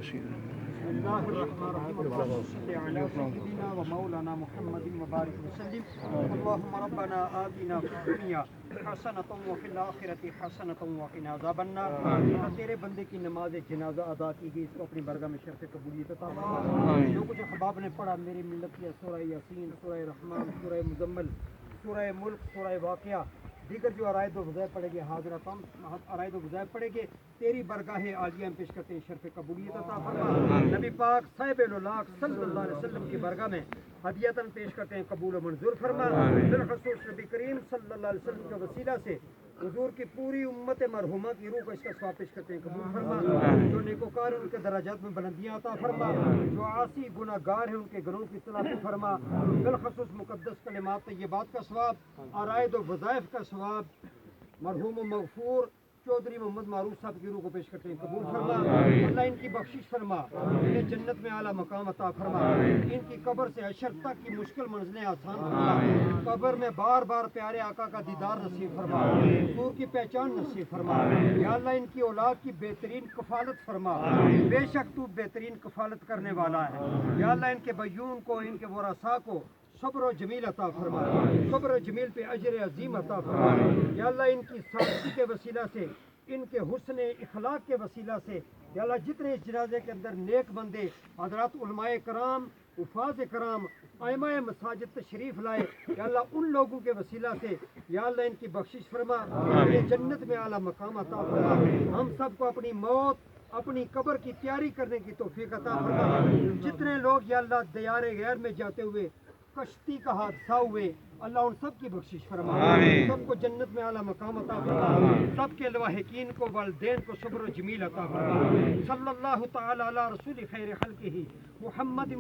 بسم اللہ الرحمن الرحیم اللهم صل علی سیدنا و مولانا محمد وبارک وسلم اللهم ربنا آتنا فی الدنیا حسنۃ وفی الآخرۃ حسنۃ وقنا عذاب النار۔ تیرے بندے کی نماز جنازہ ادا کی گئی، اس کو اپنی برگاہ میں شرف قبولیت عطا فرما۔ جو کچھ احباب نے پڑھا میری ملت کی سورہ یاسین، سورہ رحمان، سورہ مزمل، سورہ ملک، سورہ واقعہ، دیگر جو عرائض و وظائف پڑھے گے، حاضرات عرائض و وظائف پڑھے گے، تیری برگاہ عالیہ میں پیش کرتے ہیں شرف قبولیت عطا فرما۔ نبی پاک صاحب الاولاق صلی اللہ علیہ وسلم کی برگاہ میں ہدیتاً پیش کرتے ہیں، قبول و منظور فرما۔ بالخصوص نبی کریم صلی اللہ علیہ وسلم کے وسیلہ سے حضور کی پوری امت مرحومہ کی روح کو اس کا ثواب پیش کرتے ہیں، قبول فرما۔ جو نیکوکار ہیں ان کے درجات میں بلندیاں عطا فرما، جو عاصی گناہ گار ہیں ان کے گناہوں کی اصلاح فرما۔ بالخصوص مقدس کلمات طیبات کا ثواب، عرائض و وظائف کا ثواب مرحوم و مغفور چودھری محمد معروف صاحب کی روح کو پیش کرتے ہیں، قبول فرما۔ اللہ ان کی بخشش فرما، انہیں جنت میں اعلیٰ مقام عطا فرما، ان کی قبر سے حشر تک کی مشکل منزلیں آسان فرما، قبر میں بار بار پیارے آقا کا دیدار نصیب فرما، حضور کی پہچان نصیب فرما۔ یا اللہ ان کی اولاد کی بہترین کفالت فرما، بے شک تو بہترین کفالت کرنے والا ہے۔ یا اللہ ان کے بیون کو، ان کے ورثاء کو صبر و جمیل عطا فرما، صبر و جمیل پہ اجر عظیم عطا فرما۔ یا اللہ ان کی سادگی کے وسیلہ سے، ان کے حسن اخلاق کے وسیلہ سے، یا اللہ جتنے اس جنازے کے اندر نیک بندے حضرات علماء کرام، حفاظ کرام، ائمہ مساجد تشریف لائے، یا اللہ ان لوگوں کے وسیلہ سے یا اللہ ان کی بخشش فرما، انہیں جنت میں اعلیٰ مقام عطا فرما۔ ہم سب کو اپنی موت، اپنی قبر کی تیاری کرنے کی توفیق عطا فرما۔ جتنے لوگ یا اللہ دیار غیر میں جاتے ہوئے کشتی کا حادثہ ہوئے، اللہ ان سب کی بخشش فرما، سب کو جنت میں اعلیٰ مقام عطا فرما، سب کے لواحقین کو، والدین کو صبر و جمیل عطا فرما۔ صلی اللہ تعالی علی رسول خیر خلقہ محمد